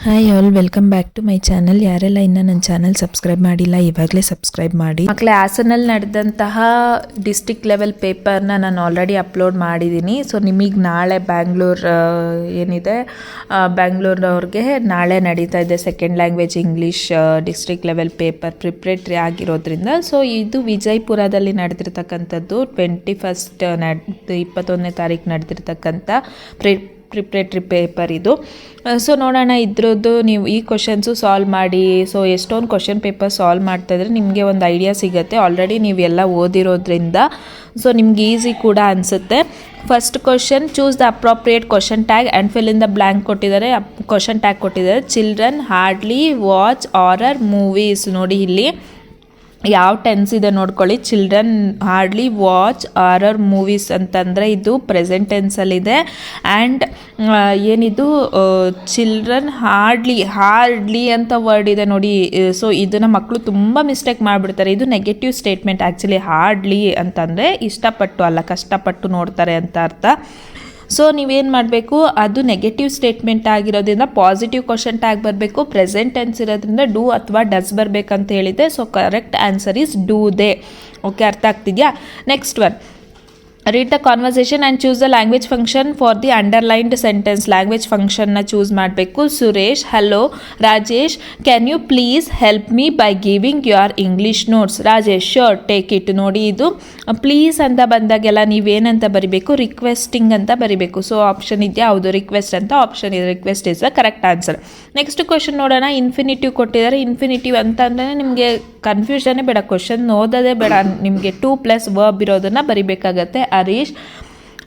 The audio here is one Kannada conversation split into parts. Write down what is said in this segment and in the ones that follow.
Hi all, welcome back to my channel. ಯಾರೆಲ್ಲ ಇನ್ನೂ ನನ್ನ ಚಾನಲ್ ಸಬ್ಸ್ಕ್ರೈಬ್ ಮಾಡಿಲ್ಲ ಇವಾಗಲೇ ಸಬ್ಸ್ಕ್ರೈಬ್ ಮಾಡಿ. ಮಕ್ಕಳೇ, ಹಾಸನಲ್ಲಿ ನಡೆದಂತಹ ಡಿಸ್ಟಿಕ್ ಲೆವೆಲ್ ಪೇಪರ್ನ ನಾನು ಆಲ್ರೆಡಿ ಅಪ್ಲೋಡ್ ಮಾಡಿದ್ದೀನಿ. ಸೊ ನಿಮಗೆ ನಾಳೆ ಏನಿದೆ ಬ್ಯಾಂಗ್ಳೂರವ್ರಿಗೆ ನಾಳೆ ನಡೀತಾ ಇದೆ second language English district level paper preparatory ಆಗಿರೋದ್ರಿಂದ. ಸೊ ಇದು ವಿಜಯಪುರದಲ್ಲಿ ನಡೆದಿರ್ತಕ್ಕಂಥದ್ದು 21ನೇ ತಾರೀಕು ನಡೆದಿರ್ತಕ್ಕಂಥ ಪ್ರಿಪ್ರೇಟ್ರಿ ಪೇಪರ್ ಇದು. ಸೊ ನೋಡೋಣ ಇದ್ರದ್ದು ನೀವು ಈ ಕ್ವಶನ್ಸು ಸಾಲ್ವ್ ಮಾಡಿ. ಸೊ ಎಷ್ಟೊಂದು ಕ್ವಶನ್ ಪೇಪರ್ ಸಾಲ್ವ್ ಮಾಡ್ತಾಯಿದ್ರೆ ನಿಮಗೆ ಒಂದು ಐಡಿಯಾ ಸಿಗುತ್ತೆ. ಆಲ್ರೆಡಿ ನೀವೆಲ್ಲ ಓದಿರೋದ್ರಿಂದ ಸೊ ನಿಮ್ಗೆ ಈಸಿ ಕೂಡ ಅನಿಸುತ್ತೆ. First question, choose the appropriate question tag and fill in the blank ಕೊಟ್ಟಿದ್ದಾರೆ. ಕ್ವಶನ್ ಟ್ಯಾಗ್ ಕೊಟ್ಟಿದ್ದಾರೆ. Children hardly watch horror movies. ನೋಡಿ ಇಲ್ಲಿ ಯಾವ ಟೆನ್ಸ್ ಇದೆ ನೋಡ್ಕೊಳ್ಳಿ. Children hardly watch horror movies ಅಂತಂದರೆ ಇದು ಪ್ರೆಸೆಂಟ್ ಟೆನ್ಸಲ್ಲಿದೆ. ಆ್ಯಂಡ್ ಏನಿದು ಚಿಲ್ಡ್ರನ್ ಹಾರ್ಡ್ಲಿ ಅಂತ ವರ್ಡ್ ಇದೆ ನೋಡಿ. ಸೊ ಇದನ್ನು ಮಕ್ಕಳು ತುಂಬ ಮಿಸ್ಟೇಕ್ ಮಾಡಿಬಿಡ್ತಾರೆ. ಇದು ನೆಗೆಟಿವ್ ಸ್ಟೇಟ್ಮೆಂಟ್. ಆ್ಯಕ್ಚುಲಿ ಹಾರ್ಡ್ಲಿ ಅಂತಂದರೆ ಇಷ್ಟಪಟ್ಟು ಅಲ್ಲ, ಕಷ್ಟಪಟ್ಟು ನೋಡ್ತಾರೆ ಅಂತ ಅರ್ಥ. ಸೊ ನೀವೇನು ಮಾಡಬೇಕು, ಅದು ನೆಗೆಟಿವ್ ಸ್ಟೇಟ್ಮೆಂಟ್ ಆಗಿರೋದ್ರಿಂದ ಪಾಸಿಟಿವ್ ಕ್ವಶನ್ ಟ್ಯಾಗ್ ಬರಬೇಕು. ಪ್ರೆಸೆಂಟ್ ಟೆನ್ಸ್ ಇರೋದ್ರಿಂದ ಡೂ ಅಥವಾ ಡಸ್ ಬರಬೇಕಂತ ಹೇಳಿದೆ. So correct answer is do they. Okay, ಅರ್ಥ ಆಗ್ತಿದೆಯಾ? Next one, read the conversation and choose the language function for the underlined sentence. Language ಫಂಕ್ಷನ್ನ ಚೂಸ್ ಮಾಡಬೇಕು. Suresh, hello Rajesh, can you please help me by giving your English notes. Rajesh, sure, take it. ನೋಡಿ ಇದು ಪ್ಲೀಸ್ ಅಂತ ಬಂದಾಗೆಲ್ಲ ನೀವೇನಂತ ಬರಿಬೇಕು, ರಿಕ್ವೆಸ್ಟಿಂಗ್ ಅಂತ ಬರಿಬೇಕು. ಸೊ ಆಪ್ಷನ್ ಇದೆಯಾ? ಹೌದು, ರಿಕ್ವೆಸ್ಟ್ ಅಂತ ಆಪ್ಷನ್ ಇದೆ. Request is the correct answer. Next question ನೋಡೋಣ. ಇನ್ಫಿನಿಟಿವ್ ಕೊಟ್ಟಿದ್ದಾರೆ. ಇನ್ಫಿನಿಟಿವ್ ಅಂತಂದರೆ ನಿಮಗೆ ಕನ್ಫ್ಯೂಷನ್ನೇ ಬೇಡ, ಕ್ವಶನ್ ಓದೋದೇ ಬೇಡ. ನಿಮಗೆ 2+ ವರ್ಬ್ ಇರೋದನ್ನು ಬರಿಬೇಕಾಗತ್ತೆ. Harish,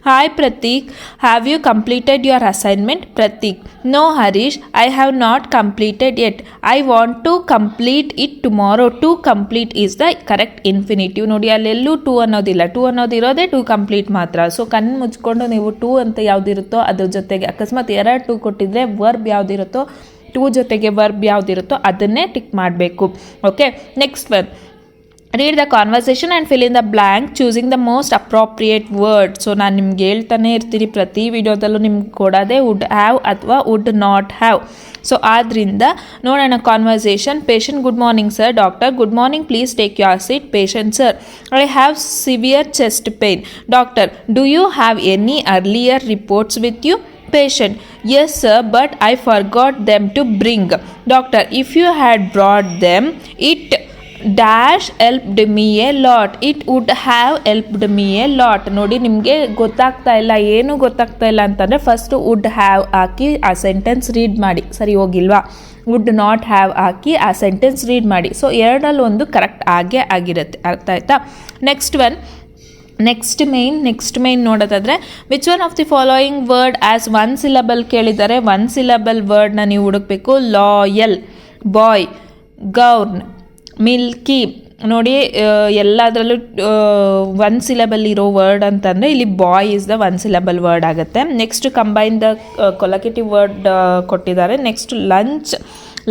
hi Prateek, have you completed your assignment? Prateek, no Harish, I have not completed yet. I want to complete it tomorrow. To complete is the correct infinitive. ನೋಡಿ ಅಲ್ಲೆಲ್ಲೂ ಟು ಅನ್ನೋದಿಲ್ಲ. ಟು ಅನ್ನೋದಿರೋದೇ ಟು ಕಂಪ್ಲೀಟ್ ಮಾತ್ರ. ಸೊ ಕಣ್ಣು ಮುಚ್ಕೊಂಡು ನೀವು ಟು ಅಂತ ಯಾವುದಿರುತ್ತೋ ಅದ್ರ ಜೊತೆಗೆ ಅಕಸ್ಮಾತ್ 2 ಕೊಟ್ಟಿದ್ರೆ ವರ್ಬ್ ಯಾವುದಿರುತ್ತೋ, ಟು ಜೊತೆಗೆ ವರ್ಬ್ ಯಾವುದಿರುತ್ತೋ ಅದನ್ನೇ ಟಿಕ್ ಮಾಡಬೇಕು. Okay, next one, read the conversation and fill in the blank choosing the most appropriate word. So ನಾನು ನಿಮ್ಗೆ ಹೇಳ್ತಾನೆ ಇರ್ತೀನಿ, ಪ್ರತಿ ವಿಡಿಯೋದಲ್ಲೂ ನಿಮ್ಗೆ ಕೊಡೋದೇ ವುಡ್ ಹ್ಯಾವ್ ಅಥವಾ ವುಡ್ ನಾಟ್ ಹ್ಯಾವ್. ಸೊ ಆದ್ದರಿಂದ ನೋಡೋಣ. Conversation, patient, good morning sir. Doctor, good morning, please take your seat. Patient, sir, I have severe chest pain. Doctor, do you have any earlier reports with you? Patient, yes sir, but I forgot them to bring. Doctor, if you had brought them, it dash helped me a lot. It would have helped me a lot. ನೋಡಿ ನಿಮಗೆ ಗೊತ್ತಾಗ್ತಾ ಇಲ್ಲ, ಏನು ಗೊತ್ತಾಗ್ತಾ ಇಲ್ಲ ಅಂತಂದರೆ ಫಸ್ಟ್ ವುಡ್ ಹ್ಯಾವ್ ಹಾಕಿ ಆ ಸೆಂಟೆನ್ಸ್ ರೀಡ್ ಮಾಡಿ. ಸರಿ ಹೋಗಿಲ್ವಾ? ವುಡ್ ನಾಟ್ ಹ್ಯಾವ್ ಹಾಕಿ ಆ ಸೆಂಟೆನ್ಸ್ ರೀಡ್ ಮಾಡಿ. ಸೊ ಎರಡರಲ್ಲಿ ಒಂದು ಕರೆಕ್ಟ್ ಆಗೇ ಆಗಿರುತ್ತೆ. ಅರ್ಥ ಆಯ್ತಾ? ನೆಕ್ಸ್ಟ್ ಒನ್, ನೆಕ್ಸ್ಟ್ ಮೈನ್ ನೋಡೋದಾದರೆ, which one of the following word as 1 syllable ಕೇಳಿದ್ದಾರೆ. 1 syllable ವರ್ಡ್ನ ನೀವು ಹುಡುಕಬೇಕು. Loyal, boy, govern, milky. ನೋಡಿ ಎಲ್ಲದರಲ್ಲೂ 1 syllable ಇರೋ ವರ್ಡ್ ಅಂತಂದರೆ ಇಲ್ಲಿ boy is the 1 syllable word ಆಗುತ್ತೆ. Next combine the collective word ಕೊಟ್ಟಿದ್ದಾರೆ. ನೆಕ್ಸ್ಟ್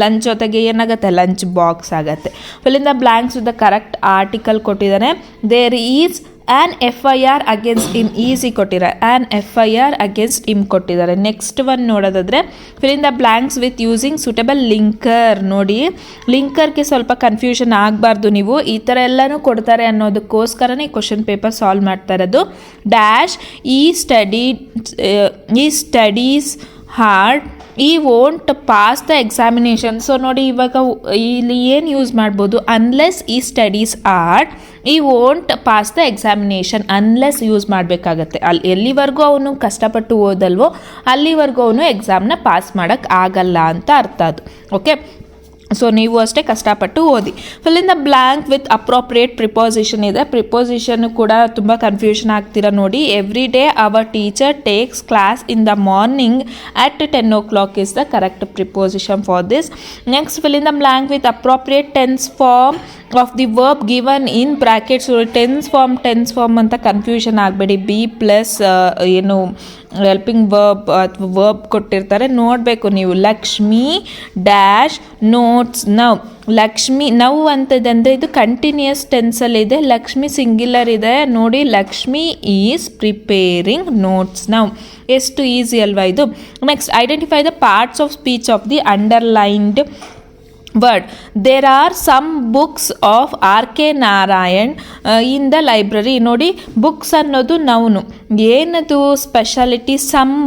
ಲಂಚ್ ಜೊತೆಗೆ ಏನಾಗುತ್ತೆ, ಲಂಚ್ ಬಾಕ್ಸ್ ಆಗುತ್ತೆ. Fill in the blanks with the correct article ಕೊಟ್ಟಿದ್ದಾನೆ. There is an FIR against him. Easy ಕೊಟ್ಟಿದ್ದಾರೆ. ಆ್ಯನ್ FIR ಅಗೇನ್ಸ್ಟ್ ಹಿಮ್ ಕೊಟ್ಟಿದ್ದಾರೆ. ನೆಕ್ಸ್ಟ್ ಒನ್ ನೋಡೋದಾದರೆ, fill in the blanks with using suitable linker. ನೋಡಿ ಲಿಂಕರ್ಗೆ ಸ್ವಲ್ಪ ಕನ್ಫ್ಯೂಷನ್ ಆಗಬಾರ್ದು. ನೀವು ಈ ಥರ ಎಲ್ಲನೂ ಕೊಡ್ತಾರೆ ಅನ್ನೋದಕ್ಕೋಸ್ಕರನೇ ಈ ಕ್ವಶನ್ ಪೇಪರ್ ಸಾಲ್ವ್ ಮಾಡ್ತಾ ಇರೋದು. ಡ್ಯಾಶ್ ಈ ಸ್ಟಡೀಸ್ ಹಾರ್ಡ್, ಈ won't pass the examination. So ನೋಡಿ ಇವಾಗ ಇಲ್ಲಿ ಏನು ಯೂಸ್ ಮಾಡ್ಬೋದು, ಅನ್ಲೆಸ್ ಈ ಸ್ಟಡೀಸ್ ಹಾರ್ಡ್, ಈ won't pass the examination. Unless use ಮಾಡಬೇಕಾಗತ್ತೆ. ಎಲ್ಲಿವರೆಗೂ ಅವನು ಕಷ್ಟಪಟ್ಟು ಓದಲ್ವೋ ಅಲ್ಲಿವರೆಗೂ ಅವನು ಎಕ್ಸಾಮ್ನ ಪಾಸ್ ಮಾಡೋಕ್ಕೆ ಆಗಲ್ಲ ಅಂತ ಅರ್ಥ ಅದು. ಓಕೆ, ಸೊ ನೀವು ಅಷ್ಟೇ ಕಷ್ಟಪಟ್ಟು ಓದಿ. Fill in the blank with appropriate preposition ಇದೆ. ಪ್ರಿಪೋಸಿಷನ್ ಕೂಡ ತುಂಬ ಕನ್ಫ್ಯೂಷನ್ ಆಗ್ತೀರಾ ನೋಡಿ. Every day our teacher takes class in the morning at 10 o'clock is the correct preposition for this. Next, fill in the blank with appropriate tense form of the verb given in brackets. tense form ಅಂತ ಕನ್ಫ್ಯೂಷನ್ ಆಗಬೇಡಿ. B+ ಏನು ಹೆಲ್ಪಿಂಗ್ ವರ್ಬ್ ಅಥವಾ ವರ್ಬ್ ಕೊಟ್ಟಿರ್ತಾರೆ, ನೋಡಬೇಕು ನೀವು. Lakshmi dash notes now. Lakshmi now ಅಂತದಂದರೆ ಇದು ಕಂಟಿನ್ಯೂಸ್ ಟೆನ್ಸಲ್ಲಿದೆ. ಲಕ್ಷ್ಮಿ ಸಿಂಗ್ಯುಲರ್ ಇದೆ ನೋಡಿ. Lakshmi is preparing notes now. ಎಷ್ಟು ಈಸಿ ಅಲ್ವಾ ಇದು. Next, identify the parts of speech of the underlined word. There are some books of R.K. Narayan in the library. ನೋಡಿ, ಬುಕ್ಸ್ ಅನ್ನೋದು ನೌನು. ಏನದು ಸ್ಪೆಷಾಲಿಟಿ? ಸಮ್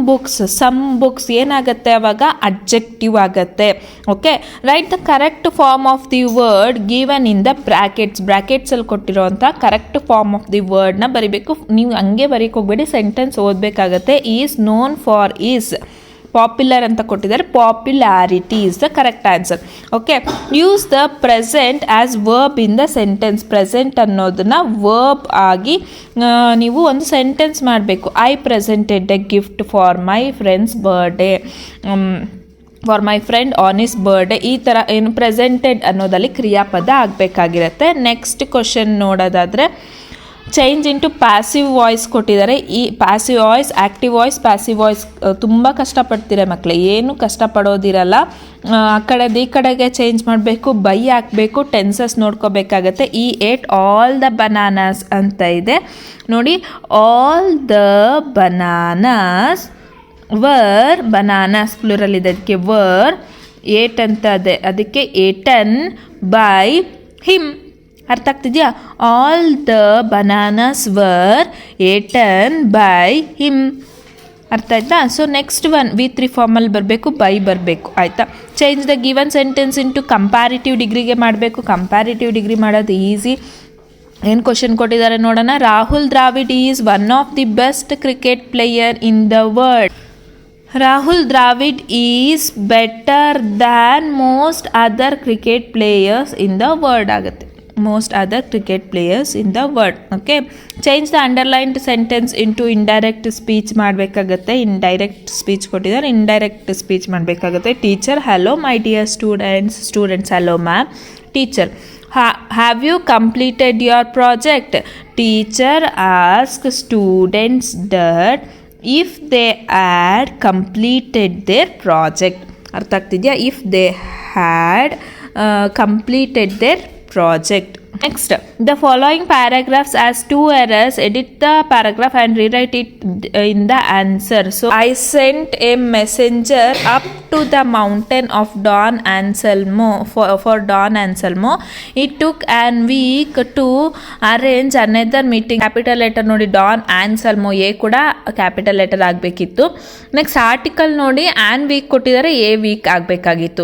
ಬುಕ್ಸ್ ಏನಾಗುತ್ತೆ ಅವಾಗ? ಅಡ್ಜೆಕ್ಟಿವ್ ಆಗುತ್ತೆ. Okay, write the correct form of the word given in the ಬ್ರ್ಯಾಕೆಟ್ಸಲ್ಲಿ ಕೊಟ್ಟಿರೋಂಥ ಕರೆಕ್ಟ್ ಫಾರ್ಮ್ ಆಫ್ ದಿ ವರ್ಡ್ನ ಬರಿಬೇಕು. ನೀವು ಹಂಗೆ ಬರೀಕ್ ಹೋಗ್ಬೇಡಿ, ಸೆಂಟೆನ್ಸ್ ಓದಬೇಕಾಗತ್ತೆ. Is known for is popular ಅಂತ ಕೊಟ್ಟಿದ್ದಾರೆ. Popularity is the correct answer. Okay, use the present as verb in the sentence. Present ಅನ್ನೋದನ್ನ ವರ್ಬ್ ಆಗಿ ನೀವು ಒಂದು ಸೆಂಟೆನ್ಸ್ ಮಾಡಬೇಕು. I presented a gift for my friend's birthday, for my friend on his birthday. ಈ ಥರ ಏನು ಪ್ರೆಸೆಂಟೆಡ್ ಅನ್ನೋದಲ್ಲಿ ಕ್ರಿಯಾಪದ ಆಗಬೇಕಾಗಿರುತ್ತೆ. ನೆಕ್ಸ್ಟ್ ಕ್ವಶನ್ ನೋಡೋದಾದರೆ, ಚೇಂಜ್ ಇಂಟು ಪ್ಯಾಸಿವ್ ವಾಯ್ಸ್ ಕೊಟ್ಟಿದ್ದಾರೆ. ಈ passive voice, active voice, passive voice ತುಂಬ ಕಷ್ಟಪಡ್ತೀರ ಮಕ್ಕಳೇ, ಏನು ಕಷ್ಟಪಡೋದಿರಲ್ಲ. ಆ ಕಡೆದು ಈ ಕಡೆಗೆ ಚೇಂಜ್ ಮಾಡಬೇಕು, ಬೈ ಹಾಕಬೇಕು, ಟೆನ್ಸಸ್ ನೋಡ್ಕೋಬೇಕಾಗತ್ತೆ. ಈ ಏಟ್ ಆಲ್ ದ ಬನಾನಾಸ್ ಅಂತ ಇದೆ ನೋಡಿ. All the bananas var, bananas plural ಇದೆ, ಅದಕ್ಕೆ ವರ್. ಏಟ್ ಅಂತ ಇದೆ, ಅದಕ್ಕೆ ಏಟನ್ ಬೈ ಹಿಮ್. ಅರ್ಥ ಆಗ್ತಿದೆಯಾ? All the bananas were eaten by him. ಅರ್ಥ ಆಯ್ತಾ? ಸೊ ನೆಕ್ಸ್ಟ್ ಒನ್ V3 ಫಾರ್ಮಲ್ಲಿ ಬರಬೇಕು, ಬೈ ಬರಬೇಕು. ಆಯಿತಾ? Change the given sentence into comparative ಡಿಗ್ರಿಗೆ ಮಾಡಬೇಕು. ಕಂಪ್ಯಾರಿಟಿವ್ ಡಿಗ್ರಿ ಮಾಡೋದು ಈಸಿ. ಏನು ಕ್ವಶನ್ ಕೊಟ್ಟಿದ್ದಾರೆ ನೋಡೋಣ. Rahul Dravid is one of the best cricket player in the world. Rahul Dravid is better than most other cricket players in the world ಆಗುತ್ತೆ. most other cricket players in the world. Okay, change the underlined sentence into indirect speech ಮಾಡಬೇಕಾಗುತ್ತೆ. indirect speech ಕೊಟ್ಟಿದ್ದಾರೆ, indirect speech ಮಾಡಬೇಕಾಗುತ್ತೆ. teacher, hello my dear students hello ma'am. teacher, have you completed your project? teacher ask students that if they had completed their project. ಅರ್ಥ ಆಗ್ತಿದೆಯಾ? if they had completed their project. Next, the following paragraphs has two errors. Edit the paragraph and rewrite it in the answer. So, I sent a messenger up to the mountain of Don Anselmo for Don Anselmo. It took an week to arrange another meeting. Capital letter ನೋಡಿ, Don Anselmo. A ಕೂಡ ಕ್ಯಾಪಿಟಲ್ ಲೆಟರ್ ಆಗಬೇಕಿತ್ತು. ನೆಕ್ಸ್ಟ್ ಆರ್ಟಿಕಲ್ ನೋಡಿ, ಆನ್ ವೀಕ್ ಕೊಟ್ಟಿದ್ದಾರೆ, ಎ ವೀಕ್ ಆಗಬೇಕಾಗಿತ್ತು.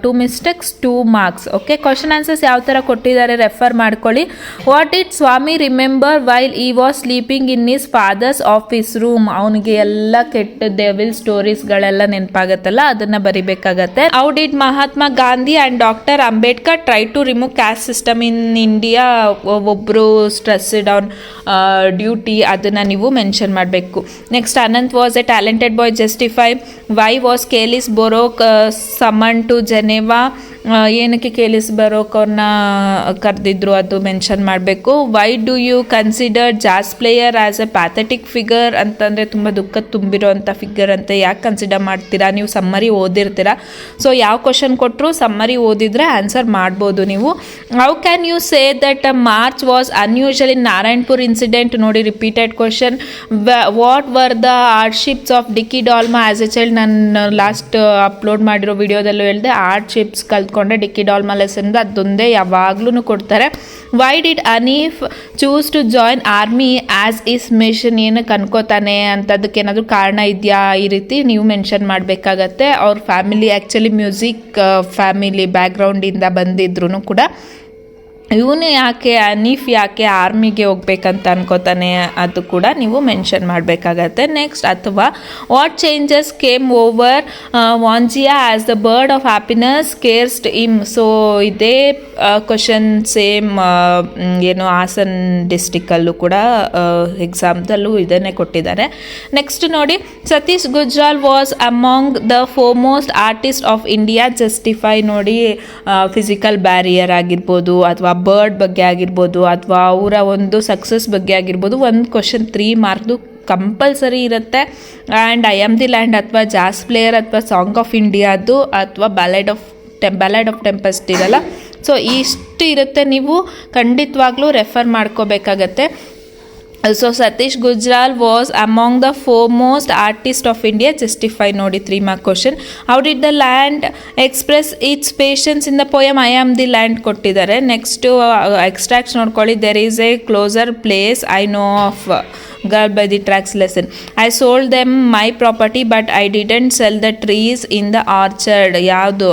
Two mistakes, 2 marks. Okay, question answers ಯಾವ ಥರ ಕೊಟ್ಟಿದ್ದಾರೆ ರೆಫರ್ ಮಾಡ್ಕೊಳ್ಳಿ. What did Swami remember while he was sleeping in his father's office room. ಅವನಿಗೆ ಎಲ್ಲ ಕೆಟ್ಟ ಡೆವಿಲ್ ಸ್ಟೋರೀಸ್ಗಳೆಲ್ಲ ನೆನಪಾಗತ್ತಲ್ಲ, ಅದನ್ನ ಬರಿಬೇಕಾಗತ್ತೆ. How did Mahatma Gandhi and doctor Ambedkar try to remove caste system in India. ಒಬ್ಬರು ಸ್ಟ್ರೆಸ್ಡ್ ಆನ್ ಡ್ಯೂಟಿ, ಅದನ್ನ ನೀವು ಮೆನ್ಷನ್ ಮಾಡಬೇಕು. Next, Anant was a talented boy, justify. Why was Kelis Borok summon to Geneva. ಏನಕ್ಕೆ ಕೇಲಿಸ್ ಬರೋಕ್ ಅವ್ರನ್ನ ಕರೆದಿದ್ರು ಅದು ಮೆನ್ಷನ್ ಮಾಡಬೇಕು. Why do you consider jazz player as a pathetic figure ಅಂತಂದರೆ ತುಂಬ ದುಃಖ ತುಂಬಿರೋ ಅಂಥ ಫಿಗರ್ ಅಂತ ಯಾಕೆ ಕನ್ಸಿಡರ್ ಮಾಡ್ತೀರಾ? ನೀವು ಸಮ್ಮರಿ ಓದಿರ್ತೀರಾ. ಸೊ ಯಾವ ಕ್ವಶನ್ ಕೊಟ್ಟರು ಸಮ್ಮರಿ ಓದಿದರೆ ಆನ್ಸರ್ ಮಾಡ್ಬೋದು ನೀವು. How can you say that March was unusual in Narayanpur incident. ನೋಡಿ, repeated question. What were the hardships of Dicky Dolma as a child. ನಾನು ಲಾಸ್ಟ್ ಅಪ್ಲೋಡ್ ಮಾಡಿರೋ ವಿಡಿಯೋದಲ್ಲೂ ಹೇಳಿದೆ, ಹಾರ್ಡ್ಶಿಪ್ಸ್ ಕಲ್ತ್ಕೊಂಡೆ ಡಿಕ್ಕಿ ಡಾಲ್ಮಾ ಲೆಸನ್, ಅದೊಂದೇ ಯಾವಾಗ್ಲೂ ಕೊಡ್ತಾರೆ. Why did Anif choose to join army as his mission. ಏನಕ್ಕೆ ಅನ್ಕೋತಾನೆ ಅಂತ, ಅದಕ್ಕೆ ಏನಾದರೂ ಕಾರಣ ಇದೆಯಾ? ಈ ರೀತಿ ನೀವು ಮೆನ್ಷನ್ ಮಾಡಬೇಕಾಗತ್ತೆ. ಅವ್ರ ಫ್ಯಾಮಿಲಿ ಆ್ಯಕ್ಚುಲಿ ಮ್ಯೂಸಿಕ್ ಫ್ಯಾಮಿಲಿ ಬ್ಯಾಕ್ಗ್ರೌಂಡಿಂದ ಬಂದಿದ್ರು ಕೂಡ ಇವನು ಯಾಕೆ ಅನೀಫ್ ಯಾಕೆ ಆರ್ಮಿಗೆ ಹೋಗ್ಬೇಕಂತ ಅನ್ಕೋತಾನೆ, ಅದು ಕೂಡ ನೀವು ಮೆನ್ಷನ್ ಮಾಡಬೇಕಾಗತ್ತೆ. ನೆಕ್ಸ್ಟ್, ಅಥವಾ what changes came over ವಾಂಜಿಯಾ as the bird of happiness ಕೇರ್ಸ್ಡ್ him. So ಇದೇ ಕ್ವಶನ್ ಸೇಮ್ ಏನು ಹಾಸನ್ ಡಿಸ್ಟಿಕ್ಕಲ್ಲೂ ಕೂಡ ಎಕ್ಸಾಮ್ದಲ್ಲೂ ಇದನ್ನೇ ಕೊಟ್ಟಿದ್ದಾರೆ. ನೆಕ್ಸ್ಟ್ ನೋಡಿ, Satish Gujral was among the foremost artist of India. Justify. ನೋಡಿ, ಫಿಸಿಕಲ್ ಬ್ಯಾರಿಯರ್ ಆಗಿರ್ಬೋದು ಅಥವಾ ಬರ್ಡ್ ಬಗ್ಗೆ ಆಗಿರ್ಬೋದು ಅಥವಾ ಅವರ ಒಂದು ಸಕ್ಸಸ್ ಬಗ್ಗೆ ಆಗಿರ್ಬೋದು. ಒಂದು ಕ್ವಶನ್ 3 ಮಾರ್ಕ್ದು ಕಂಪಲ್ಸರಿ ಇರುತ್ತೆ. And I am the land ಅಥವಾ ಜಾಸ್ ಪ್ಲೇಯರ್ ಅಥವಾ ಸಾಂಗ್ ಆಫ್ ಇಂಡಿಯಾದು ಅಥವಾ ಬ್ಯಾಲೆಡ್ ಆಫ್ ಟೆಂಪೆಸ್ಟ್ ಇದೆಲ್ಲ, ಸೊ ಇಷ್ಟು ಇರುತ್ತೆ. ನೀವು ಖಂಡಿತವಾಗ್ಲೂ ರೆಫರ್ ಮಾಡ್ಕೋಬೇಕಾಗತ್ತೆ. So Satish Gujral was among the foremost artist of India. Justify ನೋಡಿ 3 mark question. How did the land express its patience in the poem I am the land ಕೊಟ್ಟಿದ್ದಾರೆ. ನೆಕ್ಸ್ಟು ಎಕ್ಸ್ಟ್ರಾಕ್ಟ್ಸ್ ನೋಡ್ಕೊಳ್ಳಿ. There is a closer place I know of girl by the tracks lesson. I sold them my property but I didn't sell the trees in the orchard. ಯಾವುದು?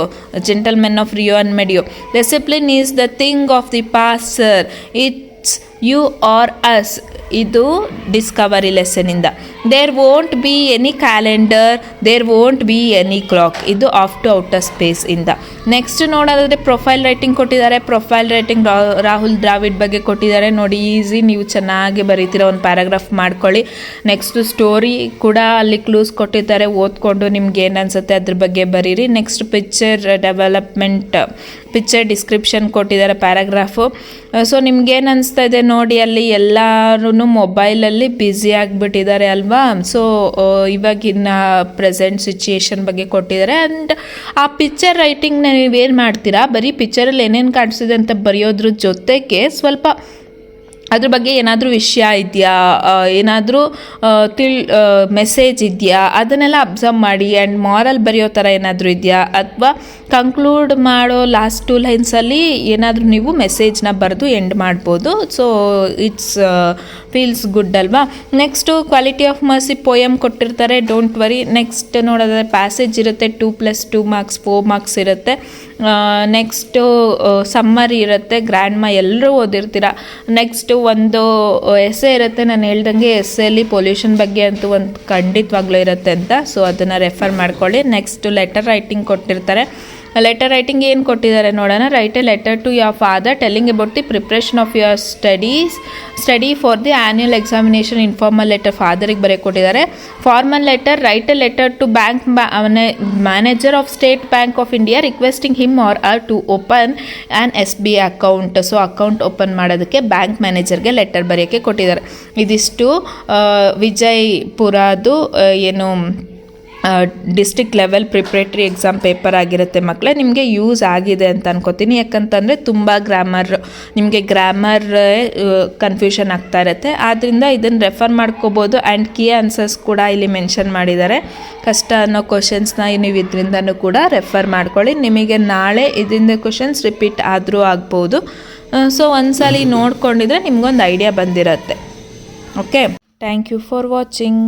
Gentlemen of Rio and Medio. Discipline is the thing of the past sir, it's you or us. ಇದು ಡಿಸ್ಕವರಿ ಲೆಸನಿಂದ. There won't be any calendar, there won't be any clock. ಇದು ಆಫ್ ಟು ಔಟರ್ ಸ್ಪೇಸ್ ಇಂದ. ನೆಕ್ಸ್ಟ್ ನೋಡೋದಾದರೆ ಪ್ರೊಫೈಲ್ ರೈಟಿಂಗ್ ಕೊಟ್ಟಿದ್ದಾರೆ. ಪ್ರೊಫೈಲ್ ರೈಟಿಂಗ್ ರಾಹುಲ್ ದ್ರಾವಿಡ್ ಬಗ್ಗೆ ಕೊಟ್ಟಿದ್ದಾರೆ. ನೋಡಿ, ಈಸಿ, ನೀವು ಚೆನ್ನಾಗಿ ಬರೀತೀರ, ಒಂದು ಪ್ಯಾರಾಗ್ರಾಫ್ ಮಾಡ್ಕೊಳ್ಳಿ. ನೆಕ್ಸ್ಟ್ ಸ್ಟೋರಿ ಕೂಡ ಅಲ್ಲಿ ಕ್ಲೂಸ್ ಕೊಟ್ಟಿದ್ದಾರೆ, ಓದ್ಕೊಂಡು ನಿಮ್ಗೆ ಏನು ಅನಿಸುತ್ತೆ ಅದ್ರ ಬಗ್ಗೆ ಬರೀರಿ. Next picture development, picture description ಕೊಟ್ಟಿದ್ದಾರೆ ಪ್ಯಾರಾಗ್ರಾಫು. ಸೊ ನಿಮ್ಗೇನು ಅನಿಸ್ತಾ ಇದೆ ನೋಡಿ, ಅಲ್ಲಿ ಎಲ್ಲರೂ ಮೊಬೈಲಲ್ಲಿ ಬ್ಯುಸಿ ಆಗಿಬಿಟ್ಟಿದ್ದಾರೆ ಅಲ್ವಾ. ಸೊ ಇವಾಗಿನ ಪ್ರೆಸೆಂಟ್ ಸಿಚುಯೇಷನ್ ಬಗ್ಗೆ ಕೊಟ್ಟಿದ್ದಾರೆ. ಆ್ಯಂಡ್ ಆ ಪಿಕ್ಚರ್ ರೈಟಿಂಗ್ನ ನೀವೇನು ಮಾಡ್ತೀರಾ, ಬರೀ ಪಿಕ್ಚರಲ್ಲಿ ಏನೇನು ಕಾಣಿಸಿದೆ ಅಂತ ಬರೆಯೋದ್ರ ಜೊತೆಗೆ ಸ್ವಲ್ಪ ಅದ್ರ ಬಗ್ಗೆ ಏನಾದರೂ ವಿಷಯ ಇದೆಯಾ, ಏನಾದರೂ ಮೆಸೇಜ್ ಇದೆಯಾ, ಅದನ್ನೆಲ್ಲ ಅಬ್ಸರ್ವ್ ಮಾಡಿ. ಆ್ಯಂಡ್ ಮಾರಲ್ ಬರೆಯೋ ಥರ ಏನಾದರೂ ಇದೆಯಾ, ಅಥವಾ ಕಂಕ್ಲೂಡ್ ಮಾಡೋ ಲಾಸ್ಟ್ 2 ಲೈನ್ಸಲ್ಲಿ ಏನಾದರೂ ನೀವು ಮೆಸೇಜ್ನ ಬರೆದು ಎಂಡ್ ಮಾಡ್ಬೋದು. ಸೊ ಇಟ್ಸ್ ಫೀಲ್ಸ್ ಗುಡ್ ಅಲ್ವಾ. Next quality of mercy poem ಕೊಟ್ಟಿರ್ತಾರೆ, ಡೋಂಟ್ ವರಿ. ನೆಕ್ಸ್ಟ್ ನೋಡೋದಾದ್ರೆ ಪ್ಯಾಸೇಜ್ ಇರುತ್ತೆ, 2+2 ಮಾರ್ಕ್ಸ್, 4 ಮಾರ್ಕ್ಸ್ ಇರುತ್ತೆ. ನೆಕ್ಸ್ಟು ಸಮ್ಮರಿ ಇರುತ್ತೆ, ಗ್ರ್ಯಾಂಡ್ ಮಾ ಎಲ್ಲರೂ ಓದಿರ್ತೀರ. ನೆಕ್ಸ್ಟು ಒಂದು ಎಸ್ಸೆ ಇರುತ್ತೆ, ನಾನು ಹೇಳ್ದಂಗೆ ಎಸ್ಸೆಯಲ್ಲಿ ಪೊಲ್ಯೂಷನ್ ಬಗ್ಗೆ ಅಂತೂ ಒಂದು ಖಂಡಿತವಾಗ್ಲೂ ಇರುತ್ತೆ ಅಂತ, ಸೊ ಅದನ್ನು ರೆಫರ್ ಮಾಡ್ಕೊಳ್ಳಿ. ನೆಕ್ಸ್ಟು ಲೆಟರ್ ರೈಟಿಂಗ್ ಕೊಟ್ಟಿರ್ತಾರೆ. ಲೆಟರ್ ರೈಟಿಂಗ್ ಏನು ಕೊಟ್ಟಿದ್ದಾರೆ ನೋಡೋಣ. Write a letter to your father telling about the preparation of your study for the annual examination. Informal letter ಫಾದರಿಗೆ ಬರೆಯ ಕೊಟ್ಟಿದ್ದಾರೆ. Formal letter, write a letter to bank manager of State Bank of India requesting him or her to open an SBI account. So account open ಮಾಡೋದಕ್ಕೆ ಬ್ಯಾಂಕ್ ಮ್ಯಾನೇಜರ್ಗೆ ಲೆಟರ್ ಬರೆಯೋಕ್ಕೆ ಕೊಟ್ಟಿದ್ದಾರೆ. ಇದಿಷ್ಟು ವಿಜಯಪುರದು ಏನು district level preparatory exam paper ಆಗಿರುತ್ತೆ ಮಕ್ಕಳೇ. ನಿಮಗೆ ಯೂಸ್ ಆಗಿದೆ ಅಂತ ಅನ್ಕೋತೀನಿ, ಯಾಕಂತಂದರೆ ತುಂಬ ನಿಮಗೆ ಗ್ರಾಮರ್ ಕನ್ಫ್ಯೂಷನ್ ಆಗ್ತಾ ಇರುತ್ತೆ. ಆದ್ದರಿಂದ ಇದನ್ನು ರೆಫರ್ ಮಾಡ್ಕೋಬೋದು. ಆ್ಯಂಡ್ ಕೀ ಆನ್ಸರ್ಸ್ ಕೂಡ ಇಲ್ಲಿ ಮೆನ್ಷನ್ ಮಾಡಿದ್ದಾರೆ. ಕಷ್ಟ ಅನ್ನೋ ಕ್ವಶನ್ಸ್ನ ನೀವು ಇದರಿಂದನೂ ಕೂಡ ರೆಫರ್ ಮಾಡ್ಕೊಳ್ಳಿ. ನಿಮಗೆ ನಾಳೆ ಇದರಿಂದ ಕ್ವಶನ್ಸ್ ರಿಪೀಟ್ ಆದರೂ ಆಗ್ಬೋದು. ಸೊ ಒಂದ್ಸಲಿ ನೋಡ್ಕೊಂಡಿದ್ರೆ ನಿಮ್ಗೊಂದು ಐಡಿಯಾ ಬಂದಿರುತ್ತೆ. Okay, thank you for watching.